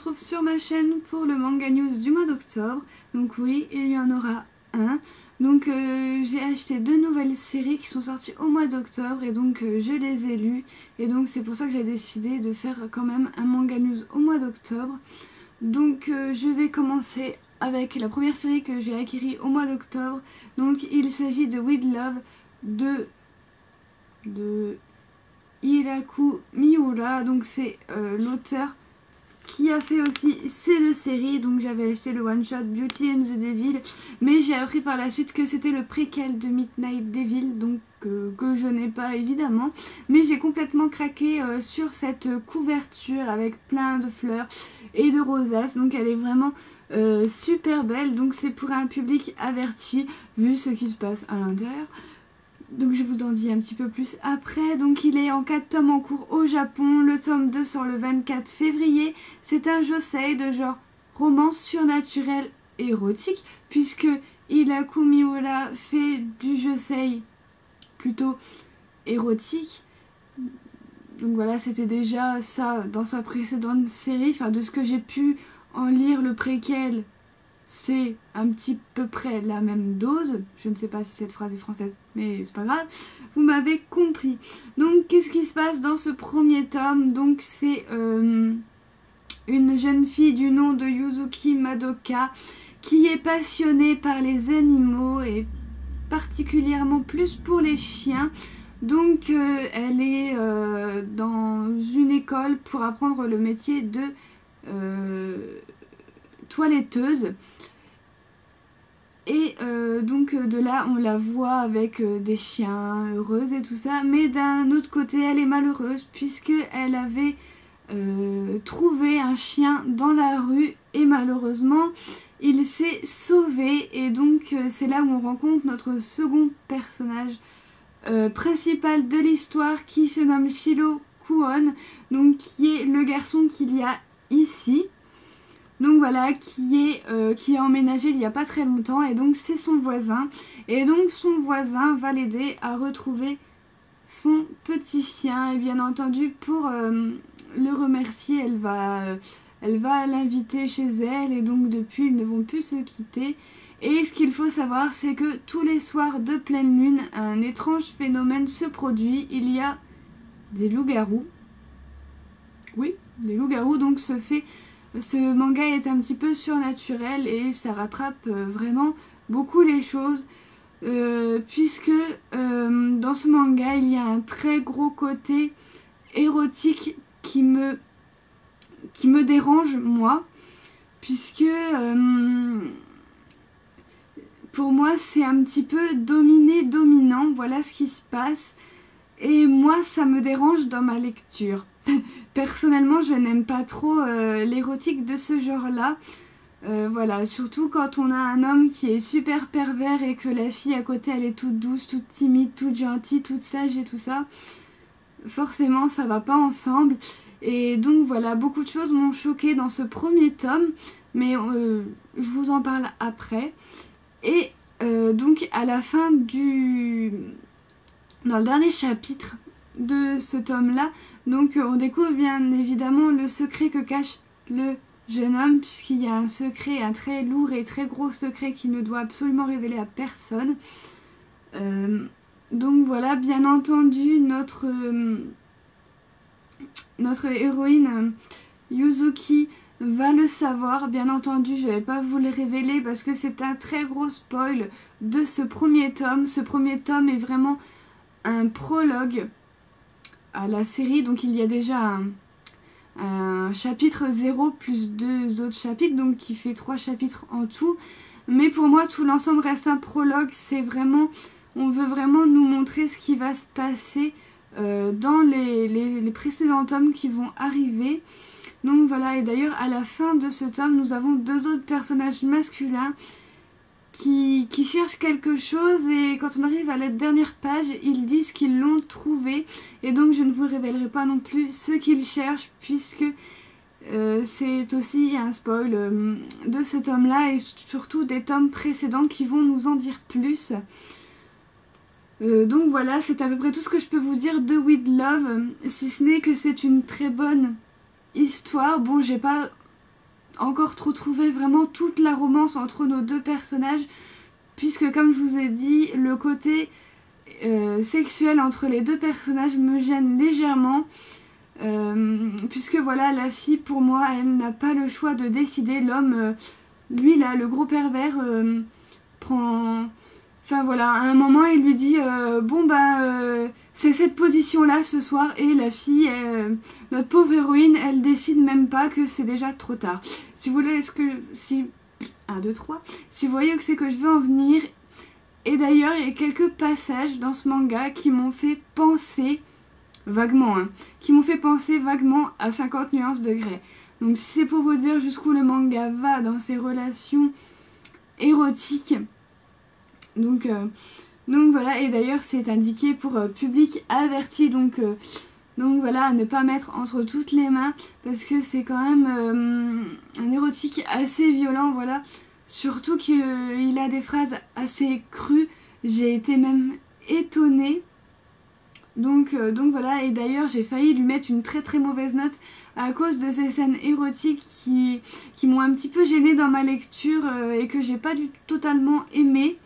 retrouve sur ma chaîne pour le manga news du mois d'octobre. Donc oui, il y en aura un. Donc j'ai acheté 2 nouvelles séries qui sont sorties au mois d'octobre et donc je les ai lues. Et donc c'est pour ça que j'ai décidé de faire quand même un manga news au mois d'octobre. Donc je vais commencer avec la première série que j'ai acquérie au mois d'octobre. Donc il s'agit de With Love de Hiraku Miura. Donc c'est l'auteur qui a fait aussi ces 2 séries. Donc j'avais acheté le one shot Beauty and the Devil, mais j'ai appris par la suite que c'était le préquel de Midnight Devil, donc que je n'ai pas évidemment, mais j'ai complètement craqué sur cette couverture avec plein de fleurs et de rosaces. Donc elle est vraiment super belle, donc c'est pour un public averti vu ce qui se passe à l'intérieur. Donc je vous en dis un petit peu plus après. Donc il est en 4 tomes en cours au Japon. Le tome 2 sort le 24 février. C'est un josei de genre romance surnaturelle érotique, puisque Hiraku Miura fait du josei plutôt érotique. Donc voilà, c'était déjà ça dans sa précédente série. Enfin, de ce que j'ai pu en lire, le préquel, c'est un petit peu près la même dose. Je ne sais pas si cette phrase est française, mais c'est pas grave. Vous m'avez compris. Donc, qu'est-ce qui se passe dans ce premier tome? Donc, c'est une jeune fille du nom de Yuzuki Madoka qui est passionnée par les animaux et particulièrement plus pour les chiens. Donc, elle est dans une école pour apprendre le métier de toiletteuse. Et donc de là on la voit avec des chiens heureuses et tout ça, mais d'un autre côté elle est malheureuse puisque elle avait trouvé un chien dans la rue et malheureusement il s'est sauvé. Et donc c'est là où on rencontre notre second personnage principal de l'histoire qui se nomme Shiro Kuon, donc qui est le garçon qu'il y a ici. Donc voilà, qui est emménagé il n'y a pas très longtemps, et donc c'est son voisin. Et donc son voisin va l'aider à retrouver son petit chien. Et bien entendu, pour le remercier, elle va l'inviter chez elle. Et donc depuis, ils ne vont plus se quitter. Et ce qu'il faut savoir, c'est que tous les soirs de pleine lune, un étrange phénomène se produit. Il y a des loups-garous. Oui, des loups-garous, donc ce manga est un petit peu surnaturel et ça rattrape vraiment beaucoup les choses, puisque dans ce manga il y a un très gros côté érotique qui me dérange moi, puisque pour moi c'est un petit peu dominé-dominant, voilà ce qui se passe, et moi ça me dérange dans ma lecture. Personnellement, je n'aime pas trop l'érotique de ce genre-là. Voilà, surtout quand on a un homme qui est super pervers et que la fille à côté, elle est toute douce, toute timide, toute gentille, toute sage et tout ça. Forcément, ça va pas ensemble. Et donc voilà, beaucoup de choses m'ont choquée dans ce premier tome, mais je vous en parle après. Et donc à la fin dans le dernier chapitre de ce tome-là, donc on découvre bien évidemment le secret que cache le jeune homme, puisqu'il y a un secret, un très lourd et très gros secret qu'il ne doit absolument révéler à personne. Donc voilà, bien entendu, notre héroïne Yuzuki va le savoir. Bien entendu, je ne vais pas vous le révéler parce que c'est un très gros spoil de ce premier tome. Ce premier tome est vraiment un prologue à la série, donc il y a déjà un chapitre 0 plus 2 autres chapitres, donc qui fait 3 chapitres en tout. Mais pour moi, tout l'ensemble reste un prologue. C'est vraiment, on veut vraiment nous montrer ce qui va se passer dans les précédents tomes qui vont arriver. Donc voilà, et d'ailleurs à la fin de ce tome, nous avons 2 autres personnages masculins qui cherchent quelque chose, et quand on arrive à la dernière page, ils disent qu'ils l'ont trouvé. Et donc je ne vous révélerai pas non plus ce qu'ils cherchent, puisque c'est aussi un spoil de ce tome-là, et surtout des tomes précédents qui vont nous en dire plus. Donc voilà, c'est à peu près tout ce que je peux vous dire de With Love, si ce n'est que c'est une très bonne histoire. Bon, j'ai pas encore trop trouvé vraiment toute la romance entre nos deux personnages, puisque comme je vous ai dit, le côté sexuel entre les deux personnages me gêne légèrement, puisque voilà, la fille pour moi elle n'a pas le choix de décider, l'homme lui là, le gros pervers prend... Enfin voilà, à un moment il lui dit bon bah c'est cette position là ce soir, et la fille, notre pauvre héroïne, elle décide même pas que c'est déjà trop tard. Si vous voulez, si vous voyez que c'est que je veux en venir. Et d'ailleurs il y a quelques passages dans ce manga qui m'ont fait penser vaguement, qui m'ont fait penser vaguement à 50 nuances de Grey. Donc si c'est pour vous dire jusqu'où le manga va dans ses relations érotiques. Donc voilà, et d'ailleurs c'est indiqué pour public averti, donc voilà, à ne pas mettre entre toutes les mains, parce que c'est quand même un érotique assez violent, voilà. Surtout qu'il a des phrases assez crues, j'ai été même étonnée. Donc voilà, et d'ailleurs j'ai failli lui mettre une très très mauvaise note à cause de ces scènes érotiques qui m'ont un petit peu gênée dans ma lecture et que j'ai pas totalement aimé.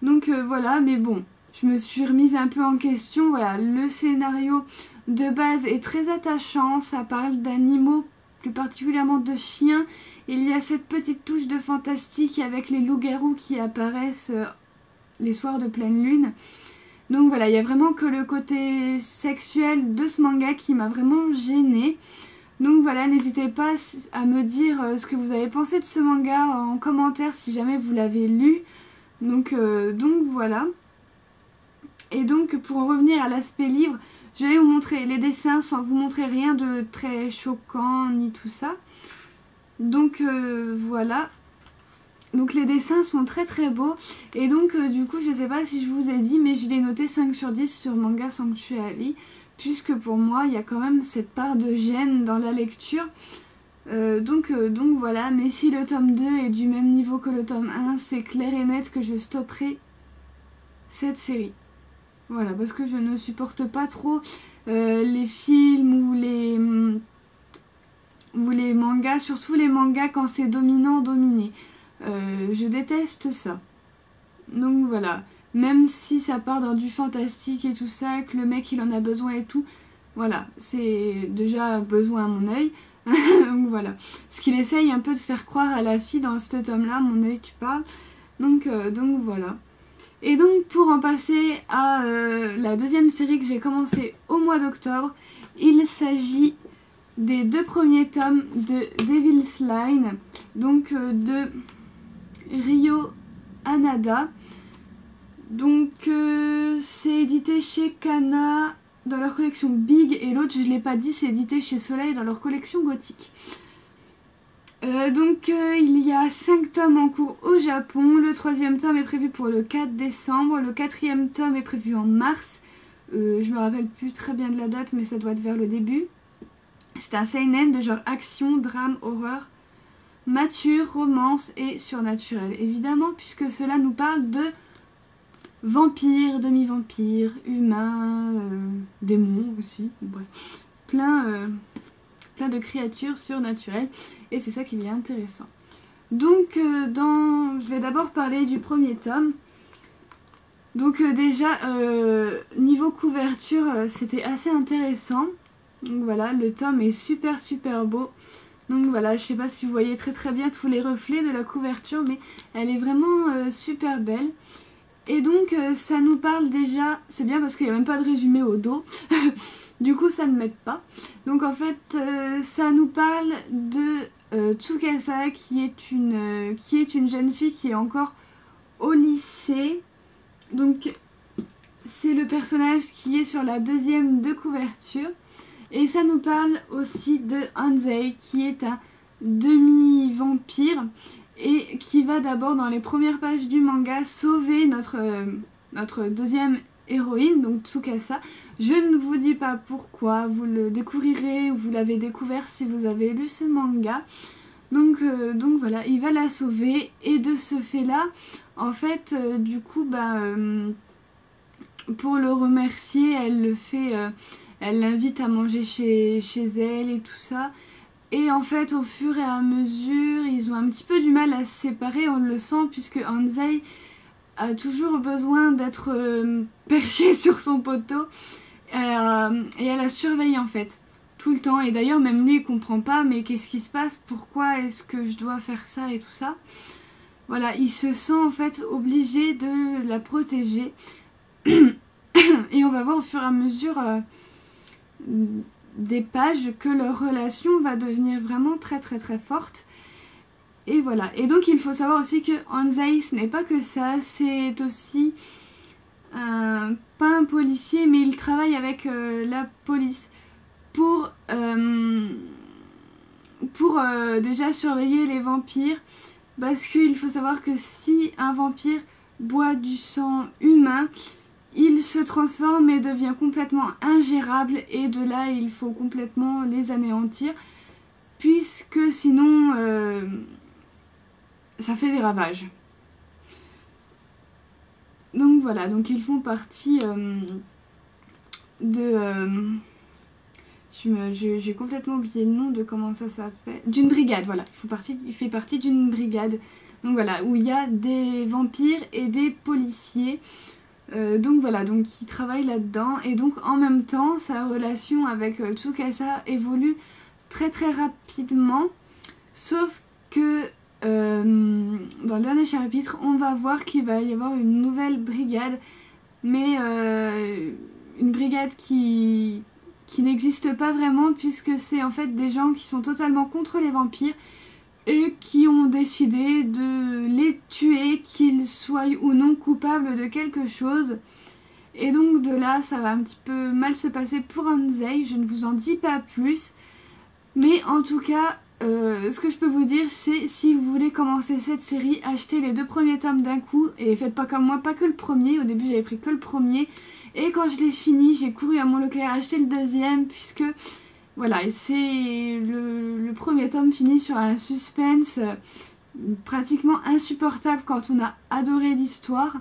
Donc voilà, mais bon, je me suis remise un peu en question. Voilà, le scénario de base est très attachant, ça parle d'animaux, plus particulièrement de chiens. Il y a cette petite touche de fantastique avec les loups-garous qui apparaissent les soirs de pleine lune. Donc voilà, il n'y a vraiment que le côté sexuel de ce manga qui m'a vraiment gênée. Donc voilà, n'hésitez pas à me dire ce que vous avez pensé de ce manga en commentaire si jamais vous l'avez lu. Donc voilà. Et donc pour en revenir à l'aspect livre, je vais vous montrer les dessins sans vous montrer rien de très choquant ni tout ça. Donc voilà. Donc les dessins sont très très beaux. Et donc du coup je sais pas si je vous ai dit, mais je l'ai noté 5 sur 10 sur Manga Sanctuary, puisque pour moi il y a quand même cette part de gêne dans la lecture. Donc voilà, mais si le tome 2 est du même niveau que le tome 1, c'est clair et net que je stopperai cette série. Voilà, parce que je ne supporte pas trop les films ou les mangas, surtout les mangas quand c'est dominant-dominé. Je déteste ça. Donc voilà, même si ça part dans du fantastique et tout ça, que le mec il en a besoin et tout, voilà, c'est déjà besoin à mon œil. Donc voilà, ce qu'il essaye un peu de faire croire à la fille dans ce tome là, mon œil tu parles. Donc voilà. Et donc pour en passer à la deuxième série que j'ai commencé au mois d'octobre, il s'agit des 2 premiers tomes de Devil's Line, donc de Ryo Hanada. Donc c'est édité chez Kana dans leur collection Big, et l'autre je ne l'ai pas dit, c'est édité chez Soleil dans leur collection Gothique. Il y a 5 tomes en cours au Japon. Le 3e tome est prévu pour le 4 décembre. Le 4e tome est prévu en mars. Je me rappelle plus très bien de la date, mais ça doit être vers le début. C'est un seinen de genre action, drame, horreur, mature, romance et surnaturel. Évidemment, puisque cela nous parle de vampires, demi-vampires, humains, démons aussi. Bref, plein de créatures surnaturelles. Et c'est ça qui est intéressant. Donc, je vais d'abord parler du premier tome. Donc déjà, niveau couverture, c'était assez intéressant. Donc voilà, le tome est super super beau. Donc voilà, je sais pas si vous voyez très très bien tous les reflets de la couverture, mais elle est vraiment super belle. Et donc ça nous parle déjà, c'est bien parce qu'il n'y a même pas de résumé au dos. Du coup ça ne m'aide pas. Donc en fait ça nous parle de Tsukasa qui est une jeune fille qui est encore au lycée. Donc c'est le personnage qui est sur la 2e de couverture. Et ça nous parle aussi de Hanzei qui est un demi-vampire et qui va d'abord dans les premières pages du manga sauver notre 2e héroïne, donc Tsukasa. Je ne vous dis pas pourquoi, vous le découvrirez ou vous l'avez découvert si vous avez lu ce manga. Donc voilà, il va la sauver, et de ce fait là, en fait, du coup, pour le remercier, elle l'invite à manger chez elle et tout ça. Et en fait, au fur et à mesure, ils ont un petit peu du mal à se séparer, on le sent, puisque Hanzei a toujours besoin d'être perché sur son poteau et elle la surveille en fait, tout le temps. Et d'ailleurs, même lui, il comprend pas, mais qu'est-ce qui se passe? Pourquoi est-ce que je dois faire ça et tout ça? Voilà, il se sent en fait obligé de la protéger. Et on va voir au fur et à mesure des pages que leur relation va devenir vraiment très très très forte. Et voilà. Et donc il faut savoir aussi que Hanzei, ce n'est pas que ça, c'est aussi pas un policier, mais il travaille avec la police pour déjà surveiller les vampires. Parce qu'il faut savoir que si un vampire boit du sang humain, il se transforme et devient complètement ingérable, et de là il faut complètement les anéantir, puisque sinon ça fait des ravages. Donc voilà, donc ils font partie j'ai complètement oublié le nom de comment ça s'appelle. D'une brigade, voilà. Il fait partie d'une brigade. Donc voilà, où il y a des vampires et des policiers. Donc voilà, donc il travaille là-dedans. Et donc en même temps, sa relation avec Tsukasa évolue très très rapidement. Sauf que dans le dernier chapitre, on va voir qu'il va y avoir une nouvelle brigade. Mais une brigade qui n'existe pas vraiment, puisque c'est en fait des gens qui sont totalement contre les vampires et qui ont décidé de les tuer, qu'ils soient ou non coupables de quelque chose. Et donc de là, ça va un petit peu mal se passer pour Hanzei, je ne vous en dis pas plus. Mais en tout cas, ce que je peux vous dire, c'est si vous voulez commencer cette série, achetez les 2 premiers tomes d'un coup, et faites pas comme moi, pas que le premier. Au début j'avais pris que le premier, et quand je l'ai fini, j'ai couru à mon Leclerc acheter le deuxième, puisque voilà, c'est le premier tome finit sur un suspense pratiquement insupportable quand on a adoré l'histoire.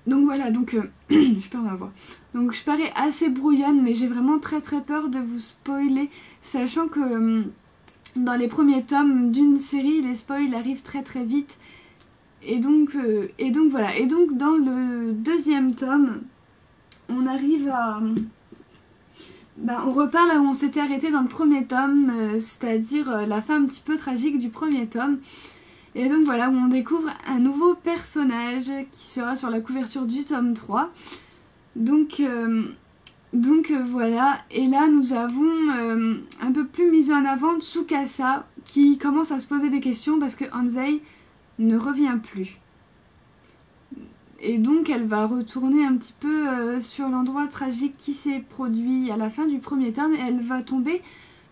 Donc voilà, donc je perds ma voix. Donc je parais assez brouillonne, mais j'ai vraiment très très peur de vous spoiler, sachant que dans les premiers tomes d'une série, les spoils arrivent très très vite. Et donc voilà. Et donc dans le deuxième tome, on arrive à... on repart là où on s'était arrêté dans le premier tome, c'est-à-dire la fin un petit peu tragique du premier tome. Et donc voilà, où on découvre un nouveau personnage qui sera sur la couverture du tome 3. Donc voilà, et là nous avons un peu plus mis en avant Tsukasa, qui commence à se poser des questions parce que Hanzei ne revient plus. Et donc elle va retourner un petit peu sur l'endroit tragique qui s'est produit à la fin du premier tome, et elle va tomber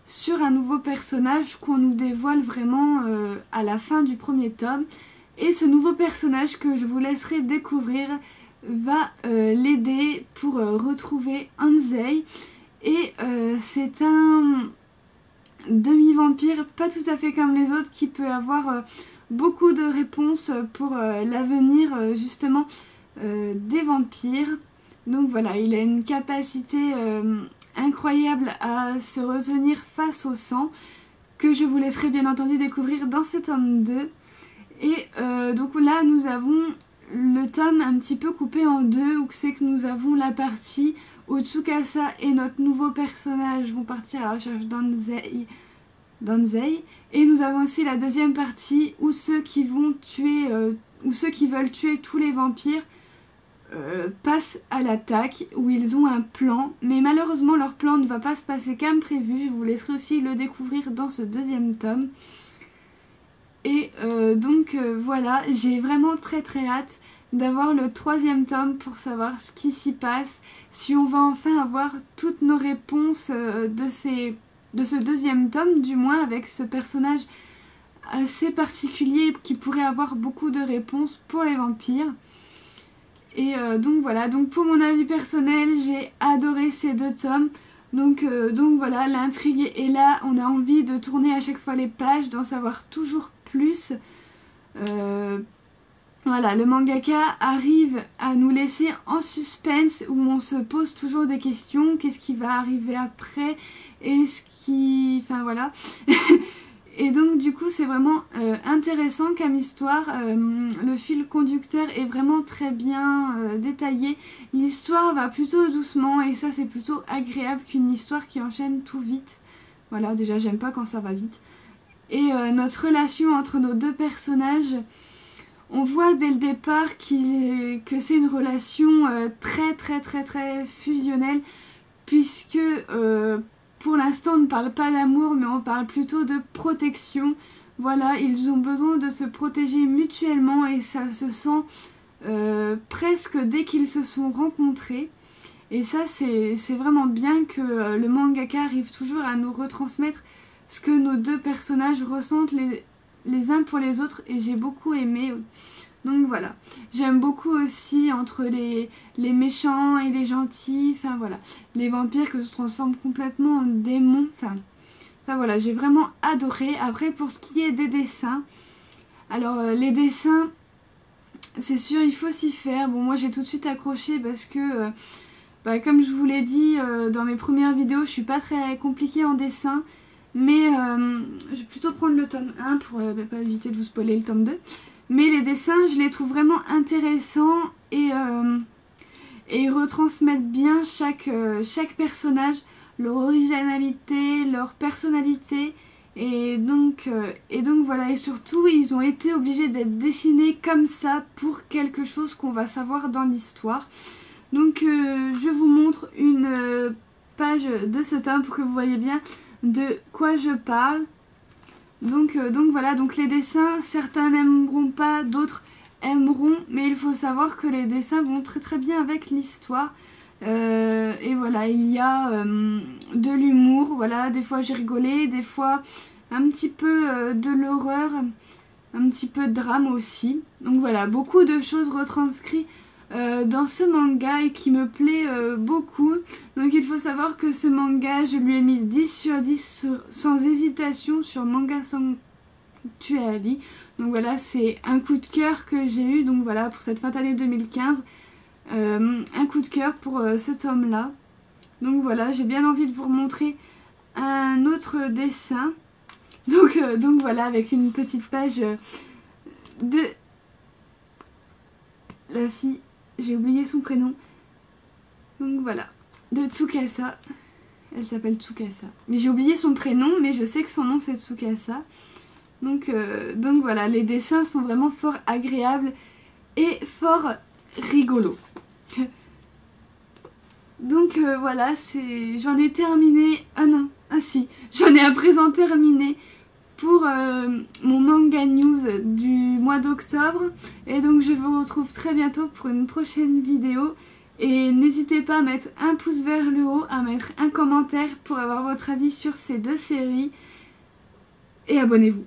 sur un nouveau personnage qu'on nous dévoile vraiment à la fin du premier tome. Et ce nouveau personnage que je vous laisserai découvrir va l'aider pour retrouver Hanzei. Et c'est un demi-vampire pas tout à fait comme les autres, qui peut avoir beaucoup de réponses pour l'avenir justement des vampires. Donc voilà, il a une capacité incroyable à se retenir face au sang, que je vous laisserai bien entendu découvrir dans ce tome 2. Et donc là nous avons le tome un petit peu coupé en deux, où c'est que nous avons la partie où Tsukasa et notre nouveau personnage vont partir à la recherche d'Hanzei, et nous avons aussi la deuxième partie où ceux qui vont tuer, ou ceux qui veulent tuer tous les vampires passent à l'attaque, où ils ont un plan, mais malheureusement leur plan ne va pas se passer comme prévu. Je vous laisserai aussi le découvrir dans ce deuxième tome. Et voilà, j'ai vraiment très très hâte d'avoir le troisième tome pour savoir ce qui s'y passe, si on va enfin avoir toutes nos réponses de ce deuxième tome, du moins avec ce personnage assez particulier qui pourrait avoir beaucoup de réponses pour les vampires. Et donc voilà, donc pour mon avis personnel, j'ai adoré ces 2 tomes. Donc voilà, l'intrigue est là, on a envie de tourner à chaque fois les pages, d'en savoir toujours plus. Voilà, le mangaka arrive à nous laisser en suspense où on se pose toujours des questions. Qu'est-ce qui va arriver après? Est-ce qui... Enfin voilà. Et donc du coup c'est vraiment intéressant comme histoire. Le fil conducteur est vraiment très bien détaillé. L'histoire va plutôt doucement et ça c'est plutôt agréable qu'une histoire qui enchaîne tout vite. Voilà, déjà j'aime pas quand ça va vite. Et notre relation entre nos deux personnages... On voit dès le départ que c'est une relation très fusionnelle puisque pour l'instant on ne parle pas d'amour mais on parle plutôt de protection. Voilà, ils ont besoin de se protéger mutuellement et ça se sent presque dès qu'ils se sont rencontrés. Et ça c'est vraiment bien que le mangaka arrive toujours à nous retransmettre ce que nos deux personnages ressentent les uns pour les autres et j'ai beaucoup aimé. Donc voilà, j'aime beaucoup aussi entre les méchants et les gentils, enfin voilà, les vampires qui se transforment complètement en démons, enfin voilà, j'ai vraiment adoré. Après pour ce qui est des dessins, alors les dessins, c'est sûr il faut s'y faire. Bon moi j'ai tout de suite accroché parce que comme je vous l'ai dit dans mes premières vidéos, je suis pas très compliquée en dessin. Mais je vais plutôt prendre le tome 1 pour pas éviter de vous spoiler le tome 2. Mais les dessins, je les trouve vraiment intéressants et ils retransmettent bien chaque personnage, leur originalité, leur personnalité. Et donc voilà, et surtout ils ont été obligés d'être dessinés comme ça pour quelque chose qu'on va savoir dans l'histoire. Donc je vous montre une page de ce tome pour que vous voyez bien de quoi je parle. Donc voilà, donc les dessins, certains n'aimeront pas, d'autres aimeront, mais il faut savoir que les dessins vont très bien avec l'histoire. Et voilà, il y a de l'humour, voilà, des fois j'ai rigolé, des fois un petit peu de l'horreur, un petit peu de drame aussi. Donc voilà, beaucoup de choses retranscrites dans ce manga et qui me plaît beaucoup. Donc il faut savoir que ce manga, je lui ai mis 10 sur 10 sans hésitation sur Manga Sanctuary. Donc voilà, c'est un coup de cœur que j'ai eu, donc voilà, pour cette fin d'année 2015. Un coup de cœur pour ce tome là. Donc voilà, j'ai bien envie de vous remontrer un autre dessin. Donc voilà, avec une petite page de la fille, j'ai oublié son prénom. Donc voilà, de Tsukasa. Elle s'appelle Tsukasa. Mais j'ai oublié son prénom, mais je sais que son nom c'est Tsukasa. Donc voilà, les dessins sont vraiment fort agréables et fort rigolos. Donc voilà, j'en ai terminé. Ah non, ah si, j'en ai à présent terminé pour mon manga news du mois d'octobre. Et donc je vous retrouve très bientôt pour une prochaine vidéo. Et n'hésitez pas à mettre un pouce vers le haut, à mettre un commentaire pour avoir votre avis sur ces deux séries. Et abonnez-vous.